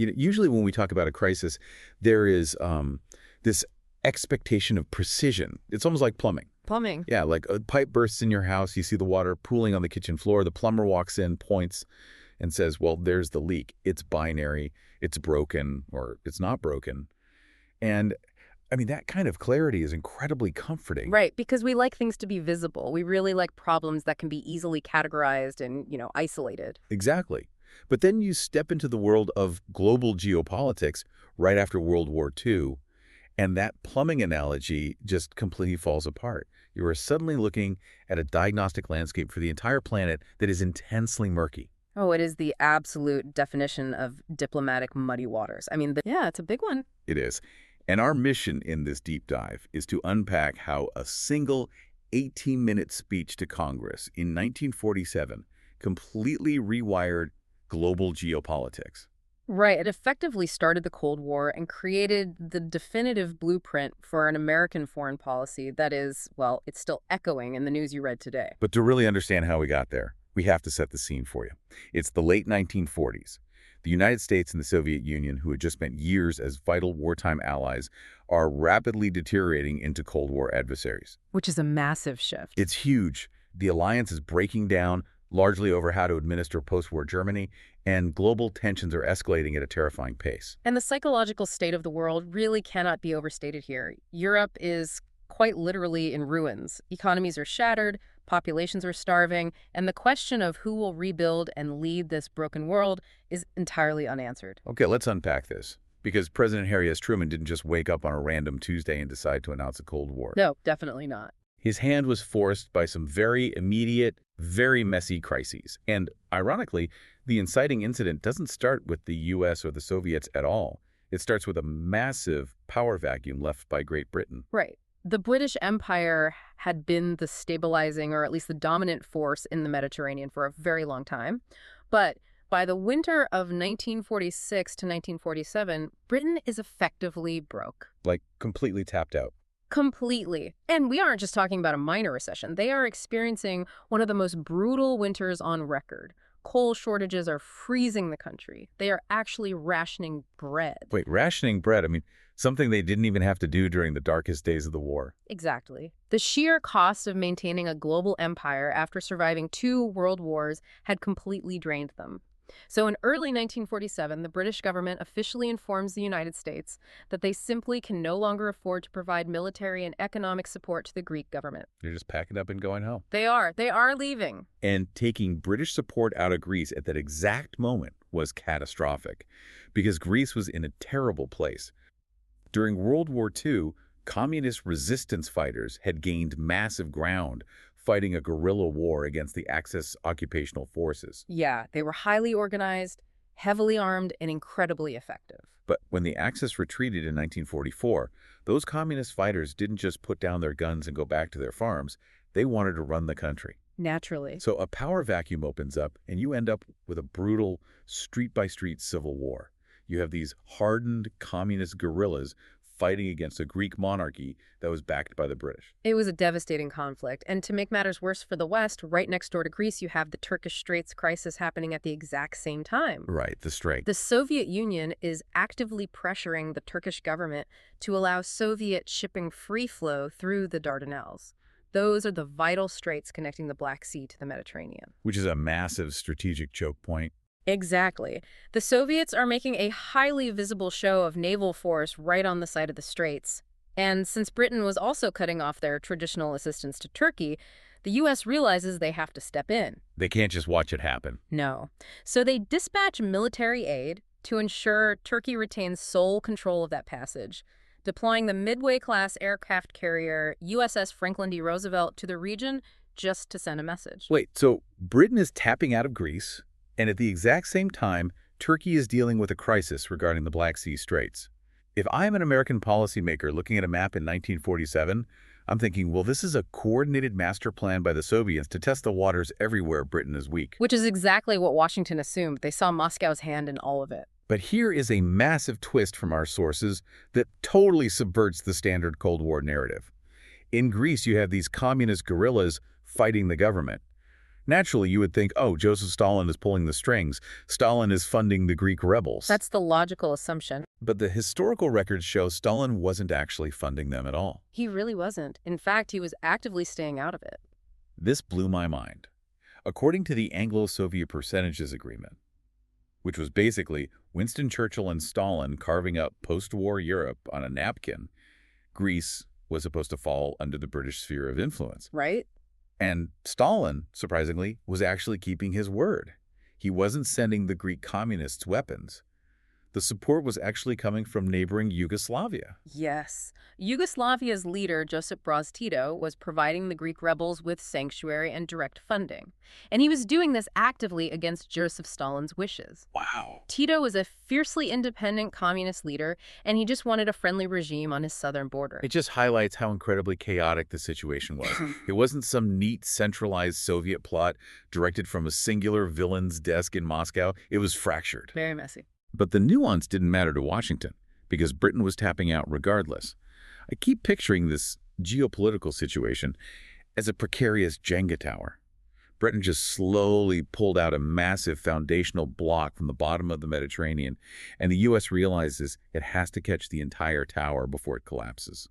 Usually when we talk about a crisis, there is this expectation of precision. It's almost like plumbing. Plumbing. Yeah, like a pipe bursts in your house, you see the water pooling on the kitchen floor, the plumber walks in, points, and says, well, there's the leak. It's binary, it's broken, or it's not broken. And I mean, that kind of clarity is incredibly comforting. Right, because we like things to be visible. We really like problems that can be easily categorized and, isolated. Exactly. But then you step into the world of global geopolitics right after World War II, and that plumbing analogy just completely falls apart. You are suddenly looking at a diagnostic landscape for the entire planet that is intensely murky. Oh, it is the absolute definition of diplomatic muddy waters. I mean, yeah, it's a big one. It is. And our mission in this deep dive is to unpack how a single 18-minute speech to Congress in 1947 completely rewired global geopolitics. Right. It effectively started the Cold War and created the definitive blueprint for an American foreign policy that is, well, it's still echoing in the news you read today. But to really understand how we got there, we have to set the scene for you. It's the late 1940s. The United States and the Soviet Union, who had just spent years as vital wartime allies, are rapidly deteriorating into Cold War adversaries. Which is a massive shift. It's huge. The alliance is breaking down, largely over how to administer post-war Germany, and global tensions are escalating at a terrifying pace. And the psychological state of the world really cannot be overstated here. Europe is quite literally in ruins. Economies are shattered, populations are starving, and the question of who will rebuild and lead this broken world is entirely unanswered. Okay, let's unpack this. Because President Harry S. Truman didn't just wake up on a random Tuesday and decide to announce a Cold War. No, definitely not. His hand was forced by some very immediate, very messy crises. And ironically, the inciting incident doesn't start with the U.S. or the Soviets at all. It starts with a massive power vacuum left by Great Britain. Right. The British Empire had been the stabilizing, or at least the dominant force in the Mediterranean for a very long time. But by the winter of 1946 to 1947, Britain is effectively broke. Like, completely tapped out. Completely. And we aren't just talking about a minor recession. They are experiencing one of the most brutal winters on record. Coal shortages are freezing the country. They are actually rationing bread. Wait, rationing bread? I mean, something they didn't even have to do during the darkest days of the war. Exactly. The sheer cost of maintaining a global empire after surviving 2 world wars had completely drained them. So in early 1947, the British government officially informs the United States that they simply can no longer afford to provide military and economic support to the Greek government. They're just packing up and going home. They are leaving. And taking British support out of Greece at that exact moment was catastrophic, because Greece was in a terrible place. During World War II, communist resistance fighters had gained massive ground, fighting a guerrilla war against the Axis occupational forces. Yeah, they were highly organized, heavily armed, and incredibly effective. But when the Axis retreated in 1944, those communist fighters didn't just put down their guns and go back to their farms. They wanted to run the country. Naturally. So a power vacuum opens up, and you end up with a brutal street-by-street civil war. You have these hardened communist guerrillas fighting against a Greek monarchy that was backed by the British. It was a devastating conflict. And to make matters worse for the West, right next door to Greece, you have the Turkish Straits crisis happening at the exact same time. Right, the Strait. The Soviet Union is actively pressuring the Turkish government to allow Soviet shipping free flow through the Dardanelles. Those are the vital straits connecting the Black Sea to the Mediterranean. Which is a massive strategic choke point. Exactly. The Soviets are making a highly visible show of naval force right on the side of the straits. And since Britain was also cutting off their traditional assistance to Turkey, the U.S. realizes they have to step in. They can't just watch it happen. No. So they dispatch military aid to ensure Turkey retains sole control of that passage, deploying the Midway-class aircraft carrier USS Franklin D. Roosevelt to the region just to send a message. Wait, so Britain is tapping out of Greece, and at the exact same time, Turkey is dealing with a crisis regarding the Black Sea Straits. If I'm an American policymaker looking at a map in 1947, I'm thinking, well, this is a coordinated master plan by the Soviets to test the waters everywhere Britain is weak. Which is exactly what Washington assumed. They saw Moscow's hand in all of it. But here is a massive twist from our sources that totally subverts the standard Cold War narrative. In Greece, you have these communist guerrillas fighting the government. Naturally, you would think, oh, Joseph Stalin is pulling the strings. Stalin is funding the Greek rebels. That's the logical assumption. But the historical records show Stalin wasn't actually funding them at all. He really wasn't. In fact, he was actively staying out of it. This blew my mind. According to the Anglo-Soviet Percentages Agreement, which was basically Winston Churchill and Stalin carving up post-war Europe on a napkin, Greece was supposed to fall under the British sphere of influence. Right? And Stalin, surprisingly, was actually keeping his word. He wasn't sending the Greek communists weapons. The support was actually coming from neighboring Yugoslavia. Yes. Yugoslavia's leader, Josip Broz Tito, was providing the Greek rebels with sanctuary and direct funding. And he was doing this actively against Joseph Stalin's wishes. Wow. Tito was a fiercely independent communist leader, and he just wanted a friendly regime on his southern border. It just highlights how incredibly chaotic the situation was. It wasn't some neat, centralized Soviet plot directed from a singular villain's desk in Moscow. It was fractured. Very messy. But the nuance didn't matter to Washington, because Britain was tapping out regardless. I keep picturing this geopolitical situation as a precarious Jenga tower. Britain just slowly pulled out a massive foundational block from the bottom of the Mediterranean, and the U.S. realizes it has to catch the entire tower before it collapses.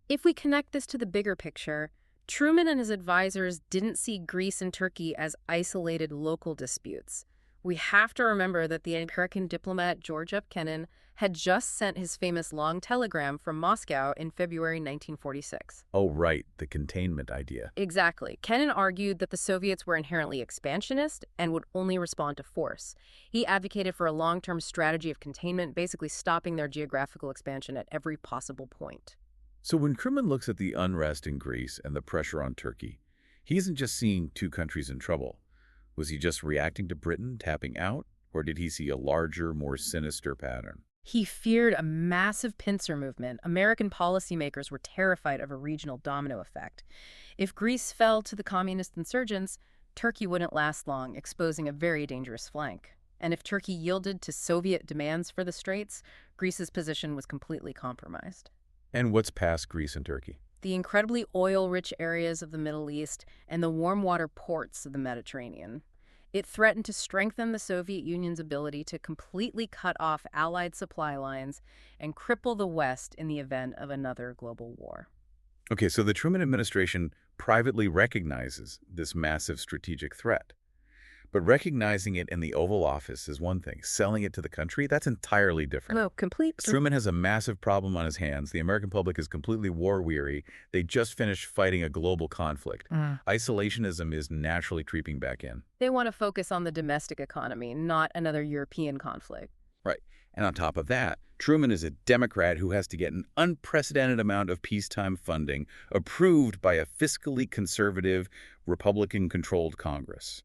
If we connect this to the bigger picture, Truman and his advisors didn't see Greece and Turkey as isolated local disputes. We have to remember that the American diplomat George F. Kennan had just sent his famous long telegram from Moscow in February 1946. Oh, right, the containment idea. Exactly. Kennan argued that the Soviets were inherently expansionist and would only respond to force. He advocated for a long-term strategy of containment, basically stopping their geographical expansion at every possible point. So when Truman looks at the unrest in Greece and the pressure on Turkey, he isn't just seeing two countries in trouble. Was he just reacting to Britain tapping out, or did he see a larger, more sinister pattern? He feared a massive pincer movement. American policymakers were terrified of a regional domino effect. If Greece fell to the communist insurgents, Turkey wouldn't last long, exposing a very dangerous flank. And if Turkey yielded to Soviet demands for the Straits, Greece's position was completely compromised. And what's past Greece and Turkey? The incredibly oil-rich areas of the Middle East and the warm water ports of the Mediterranean. It threatened to strengthen the Soviet Union's ability to completely cut off Allied supply lines and cripple the West in the event of another global war. Okay, so the Truman administration privately recognizes this massive strategic threat. But recognizing it in the Oval Office is one thing. Selling it to the country, that's entirely different. No, complete. Truman has a massive problem on his hands. The American public is completely war-weary. They just finished fighting a global conflict. Isolationism is naturally creeping back in. They want to focus on the domestic economy, not another European conflict. Right. And on top of that, Truman is a Democrat who has to get an unprecedented amount of peacetime funding approved by a fiscally conservative, Republican-controlled Congress.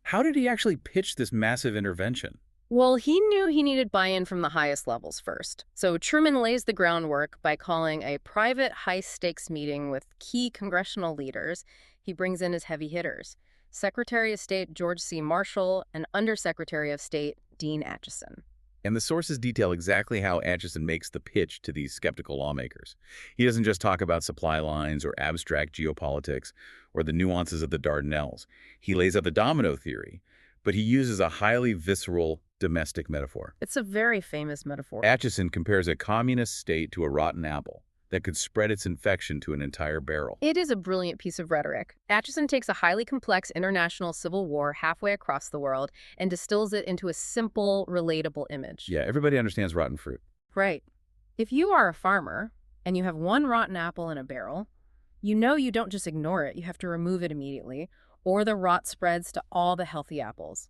How did he actually pitch this massive intervention? Well, he knew he needed buy-in from the highest levels first. So Truman lays the groundwork by calling a private high-stakes meeting with key congressional leaders. He brings in his heavy hitters: Secretary of State George C. Marshall and Undersecretary of State Dean Acheson. And the sources detail exactly how Acheson makes the pitch to these skeptical lawmakers. He doesn't just talk about supply lines or abstract geopolitics or the nuances of the Dardanelles. He lays out the domino theory, but he uses a highly visceral domestic metaphor. It's a very famous metaphor. Acheson compares a communist state to a rotten apple that could spread its infection to an entire barrel. It is a brilliant piece of rhetoric. Acheson takes a highly complex international civil war halfway across the world and distills it into a simple, relatable image. Yeah, everybody understands rotten fruit. Right. If you are a farmer and you have one rotten apple in a barrel, you know you don't just ignore it, you have to remove it immediately, or the rot spreads to all the healthy apples.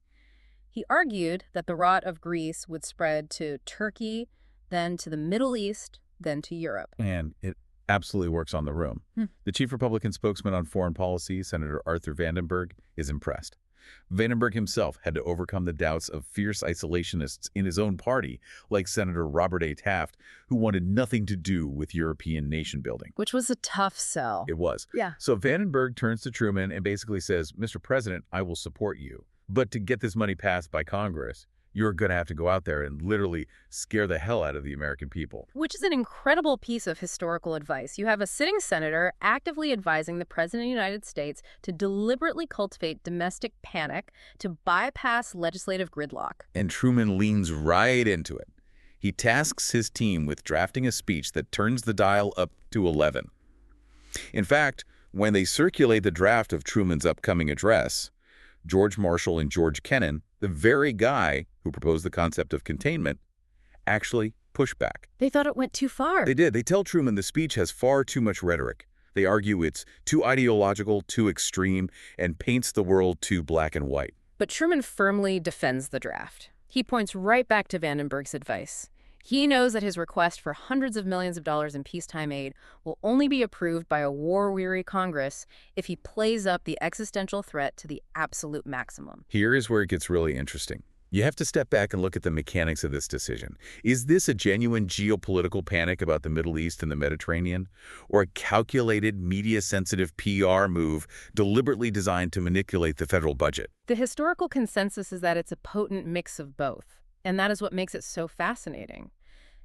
He argued that the rot of Greece would spread to Turkey, then to the Middle East, then to Europe. And it absolutely works on the room. The chief Republican spokesman on foreign policy, Senator Arthur Vandenberg, is impressed. Vandenberg himself had to overcome the doubts of fierce isolationists in his own party, like Senator Robert A. Taft, who wanted nothing to do with European nation-building. Which was a tough sell. It was. Yeah. So Vandenberg turns to Truman and basically says, Mr. President, I will support you. But to get this money passed by Congress, you're going to have to go out there and literally scare the hell out of the American people. Which is an incredible piece of historical advice. You have a sitting senator actively advising the President of the United States to deliberately cultivate domestic panic to bypass legislative gridlock. And Truman leans right into it. He tasks his team with drafting a speech that turns the dial up to 11. In fact, when they circulate the draft of Truman's upcoming address, George Marshall and George Kennan, the very guy who proposed the concept of containment, actually push back. They thought it went too far. They did. They tell Truman the speech has far too much rhetoric. They argue it's too ideological, too extreme, and paints the world too black and white. But Truman firmly defends the draft. He points right back to Vandenberg's advice. He knows that his request for hundreds of millions of dollars in peacetime aid will only be approved by a war-weary Congress if he plays up the existential threat to the absolute maximum. Here is where it gets really interesting. You have to step back and look at the mechanics of this decision. Is this a genuine geopolitical panic about the Middle East and the Mediterranean, or a calculated, media-sensitive PR move deliberately designed to manipulate the federal budget? The historical consensus is that it's a potent mix of both, and that is what makes it so fascinating.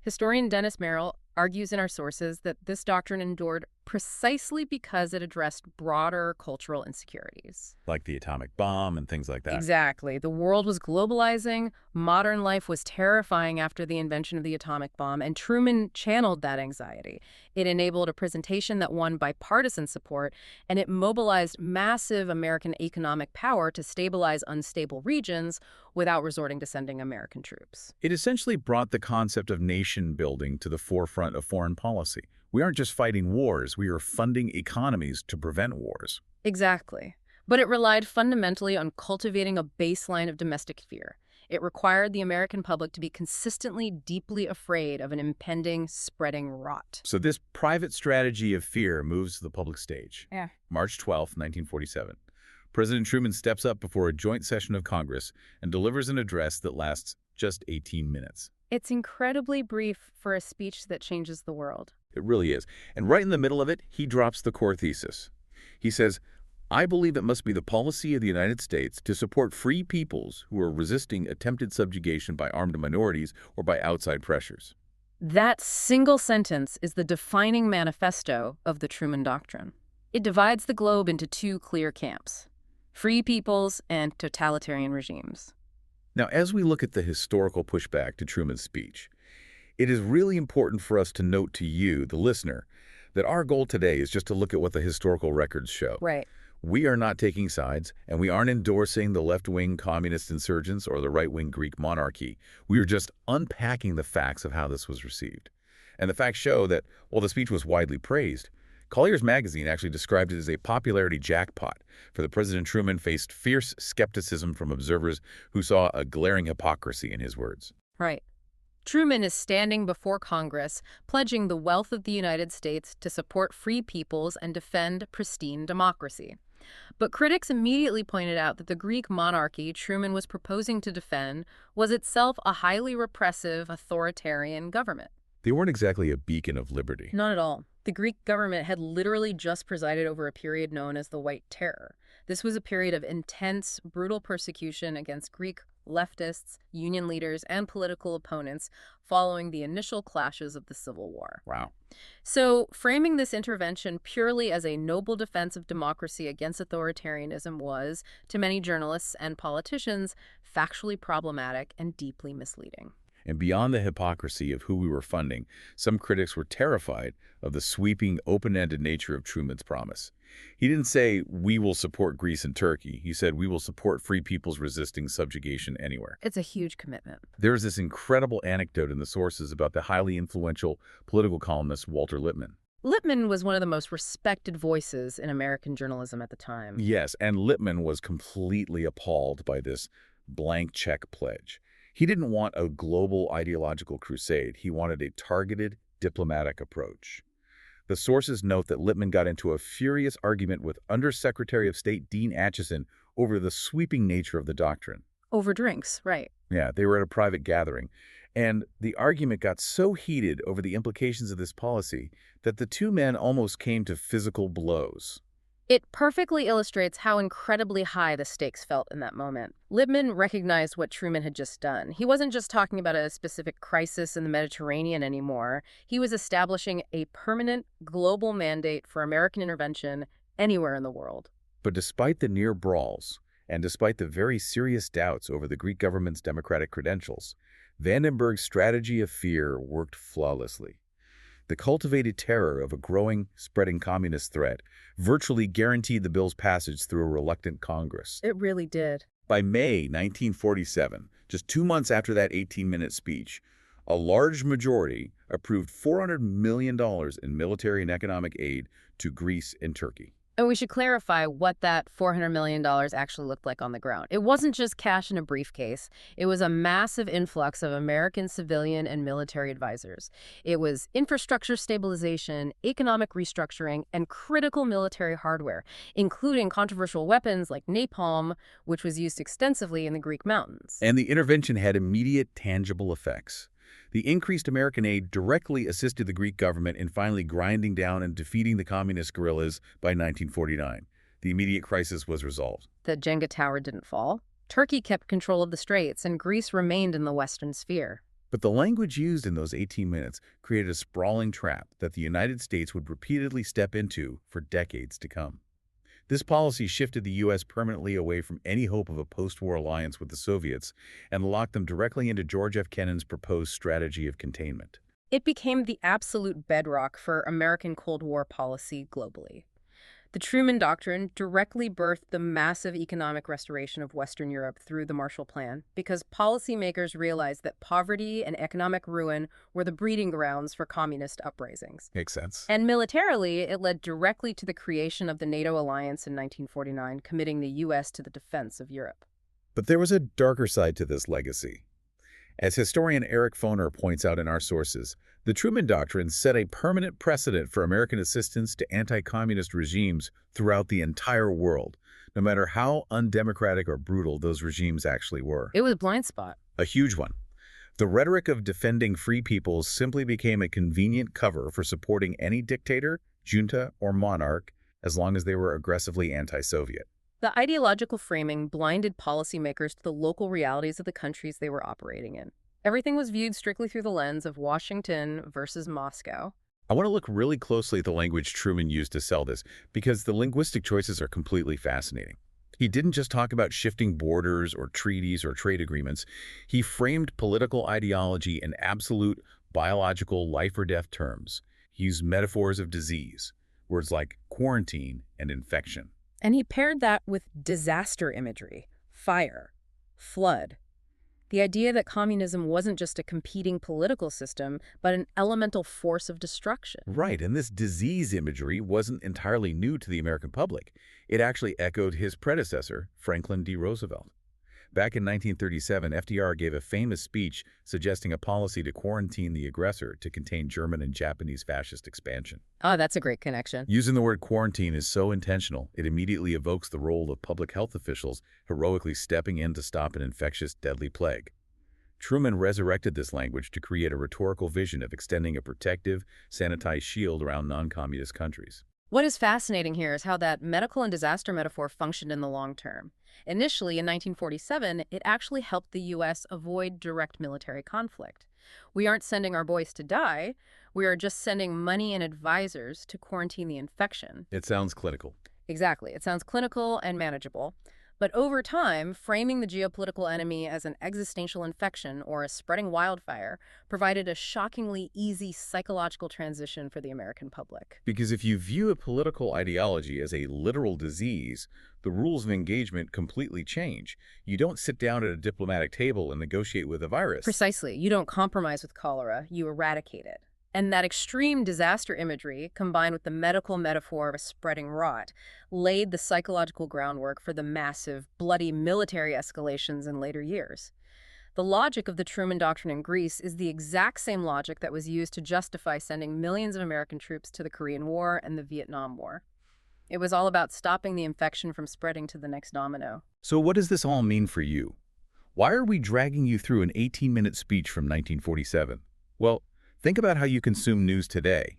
Historian Dennis Merrill argues in our sources that this doctrine endured precisely because it addressed broader cultural insecurities. Like the atomic bomb and things like that. Exactly. The world was globalizing, modern life was terrifying after the invention of the atomic bomb, and Truman channeled that anxiety. It enabled a presentation that won bipartisan support, and it mobilized massive American economic power to stabilize unstable regions without resorting to sending American troops. It essentially brought the concept of nation building to the forefront of foreign policy. We aren't just fighting wars, we are funding economies to prevent wars. Exactly. But it relied fundamentally on cultivating a baseline of domestic fear. It required the American public to be consistently deeply afraid of an impending, spreading rot. So this private strategy of fear moves to the public stage. Yeah. March 12, 1947. President Truman steps up before a joint session of Congress and delivers an address that lasts just 18 minutes. It's incredibly brief for a speech that changes the world. It really is. And right in the middle of it, he drops the core thesis. He says, I believe it must be the policy of the United States to support free peoples who are resisting attempted subjugation by armed minorities or by outside pressures. That single sentence is the defining manifesto of the Truman Doctrine. It divides the globe into two clear camps: free peoples and totalitarian regimes. Now, as we look at the historical pushback to Truman's speech, it is really important for us to note to you, the listener, that our goal today is just to look at what the historical records show. Right. We are not taking sides, and we aren't endorsing the left-wing communist insurgents or the right-wing Greek monarchy. We are just unpacking the facts of how this was received. And the facts show that, while the speech was widely praised, Collier's magazine actually described it as a popularity jackpot, for the President Truman faced fierce skepticism from observers who saw a glaring hypocrisy in his words. Right. Truman is standing before Congress, pledging the wealth of the United States to support free peoples and defend pristine democracy. But critics immediately pointed out that the Greek monarchy Truman was proposing to defend was itself a highly repressive, authoritarian government. They weren't exactly a beacon of liberty. Not at all. The Greek government had literally just presided over a period known as the White Terror. This was a period of intense, brutal persecution against Greek leftists, union leaders, and political opponents following the initial clashes of the Civil War. Wow. So, framing this intervention purely as a noble defense of democracy against authoritarianism was, to many journalists and politicians, factually problematic and deeply misleading. And beyond the hypocrisy of who we were funding, some critics were terrified of the sweeping, open-ended nature of Truman's promise. He didn't say, we will support Greece and Turkey. He said, we will support free peoples resisting subjugation anywhere. It's a huge commitment. There's this incredible anecdote in the sources about the highly influential political columnist Walter Lippmann. Lippmann was one of the most respected voices in American journalism at the time. Yes, and Lippmann was completely appalled by this blank check pledge. He didn't want a global ideological crusade. He wanted a targeted diplomatic approach. The sources note that Lippmann got into a furious argument with Undersecretary of State Dean Acheson over the sweeping nature of the doctrine. Over drinks, right. Yeah, they were at a private gathering. And the argument got so heated over the implications of this policy that the two men almost came to physical blows. It perfectly illustrates how incredibly high the stakes felt in that moment. Lippmann recognized what Truman had just done. He wasn't just talking about a specific crisis in the Mediterranean anymore. He was establishing a permanent global mandate for American intervention anywhere in the world. But despite the near brawls, and despite the very serious doubts over the Greek government's democratic credentials, Vandenberg's strategy of fear worked flawlessly. The cultivated terror of a growing, spreading communist threat virtually guaranteed the bill's passage through a reluctant Congress. It really did. By May 1947, just 2 months after that 18-minute speech, a large majority approved $400 million in military and economic aid to Greece and Turkey. And we should clarify what that $400 million actually looked like on the ground. It wasn't just cash in a briefcase. It was a massive influx of American civilian and military advisors. It was infrastructure stabilization, economic restructuring, and critical military hardware, including controversial weapons like napalm, which was used extensively in the Greek mountains. And the intervention had immediate, tangible effects. The increased American aid directly assisted the Greek government in finally grinding down and defeating the communist guerrillas by 1949. The immediate crisis was resolved. The Jenga tower didn't fall. Turkey kept control of the straits, and Greece remained in the Western sphere. But the language used in those 18 minutes created a sprawling trap that the United States would repeatedly step into for decades to come. This policy shifted the U.S. permanently away from any hope of a post-war alliance with the Soviets and locked them directly into George F. Kennan's proposed strategy of containment. It became the absolute bedrock for American Cold War policy globally. The Truman Doctrine directly birthed the massive economic restoration of Western Europe through the Marshall Plan because policymakers realized that poverty and economic ruin were the breeding grounds for communist uprisings. Makes sense. And militarily, it led directly to the creation of the NATO alliance in 1949, committing the U.S. to the defense of Europe. But there was a darker side to this legacy. As historian Eric Foner points out in our sources, the Truman Doctrine set a permanent precedent for American assistance to anti-communist regimes throughout the entire world, no matter how undemocratic or brutal those regimes actually were. It was a blind spot. A huge one. The rhetoric of defending free peoples simply became a convenient cover for supporting any dictator, junta, or monarch as long as they were aggressively anti-Soviet. The ideological framing blinded policymakers to the local realities of the countries they were operating in. Everything was viewed strictly through the lens of Washington versus Moscow. I want to look really closely at the language Truman used to sell this, because the linguistic choices are completely fascinating. He didn't just talk about shifting borders or treaties or trade agreements. He framed political ideology in absolute biological life-or-death terms. He used metaphors of disease, words like quarantine and infection. And he paired that with disaster imagery, fire, flood. The idea that communism wasn't just a competing political system, but an elemental force of destruction. Right, and this disease imagery wasn't entirely new to the American public. It actually echoed his predecessor, Franklin D. Roosevelt. Back in 1937, FDR gave a famous speech suggesting a policy to quarantine the aggressor to contain German and Japanese fascist expansion. Oh, that's a great connection. Using the word quarantine is so intentional, it immediately evokes the role of public health officials heroically stepping in to stop an infectious, deadly plague. Truman resurrected this language to create a rhetorical vision of extending a protective, sanitized shield around non-communist countries. What is fascinating here is how that medical and disaster metaphor functioned in the long term. Initially, in 1947, it actually helped the U.S. avoid direct military conflict. We aren't sending our boys to die. We are just sending money and advisors to quarantine the infection. It sounds clinical. Exactly. It sounds clinical and manageable. But over time, framing the geopolitical enemy as an existential infection or a spreading wildfire provided a shockingly easy psychological transition for the American public. Because if you view a political ideology as a literal disease, the rules of engagement completely change. You don't sit down at a diplomatic table and negotiate with a virus. Precisely. You don't compromise with cholera, you eradicate it. And that extreme disaster imagery, combined with the medical metaphor of a spreading rot, laid the psychological groundwork for the massive, bloody military escalations in later years. The logic of the Truman Doctrine in Greece is the exact same logic that was used to justify sending millions of American troops to the Korean War and the Vietnam War. It was all about stopping the infection from spreading to the next domino. So what does this all mean for you? Why are we dragging you through an 18-minute speech from 1947? Well, think about how you consume news today.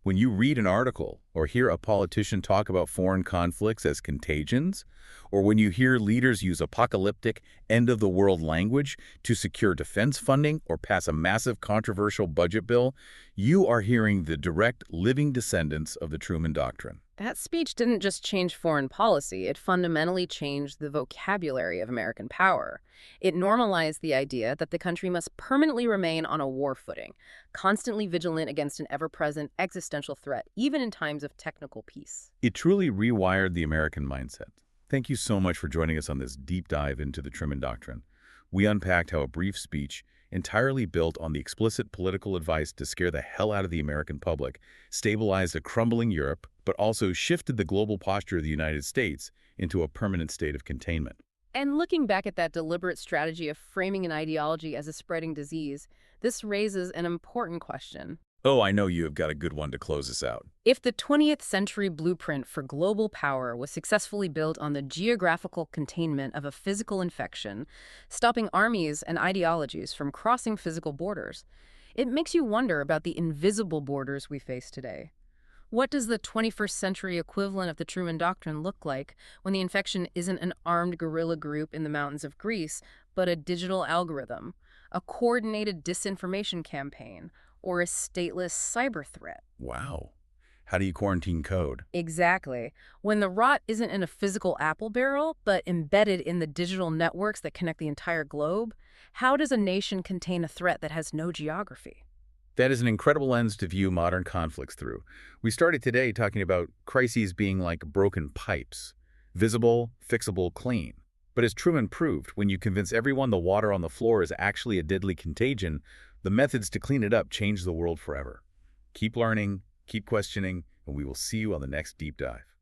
When you read an article or hear a politician talk about foreign conflicts as contagions, or when you hear leaders use apocalyptic, end-of-the-world language to secure defense funding or pass a massive controversial budget bill, you are hearing the direct living descendants of the Truman Doctrine. That speech didn't just change foreign policy, it fundamentally changed the vocabulary of American power. It normalized the idea that the country must permanently remain on a war footing, constantly vigilant against an ever-present existential threat, even in times of technical peace. It truly rewired the American mindset. Thank you so much for joining us on this deep dive into the Truman Doctrine. We unpacked how a brief speech, entirely built on the explicit political advice to scare the hell out of the American public, stabilized a crumbling Europe, but also shifted the global posture of the United States into a permanent state of containment. And looking back at that deliberate strategy of framing an ideology as a spreading disease, this raises an important question. Oh, I know you have got a good one to close us out. If the 20th century blueprint for global power was successfully built on the geographical containment of a physical infection, stopping armies and ideologies from crossing physical borders, it makes you wonder about the invisible borders we face today. What does the 21st century equivalent of the Truman Doctrine look like when the infection isn't an armed guerrilla group in the mountains of Greece, but a digital algorithm, a coordinated disinformation campaign, or a stateless cyber threat? Wow. How do you quarantine code? Exactly. When the rot isn't in a physical apple barrel, but embedded in the digital networks that connect the entire globe, how does a nation contain a threat that has no geography? That is an incredible lens to view modern conflicts through. We started today talking about crises being like broken pipes, visible, fixable, clean. But as Truman proved, when you convince everyone the water on the floor is actually a deadly contagion, the methods to clean it up change the world forever. Keep learning, keep questioning, and we will see you on the next deep dive.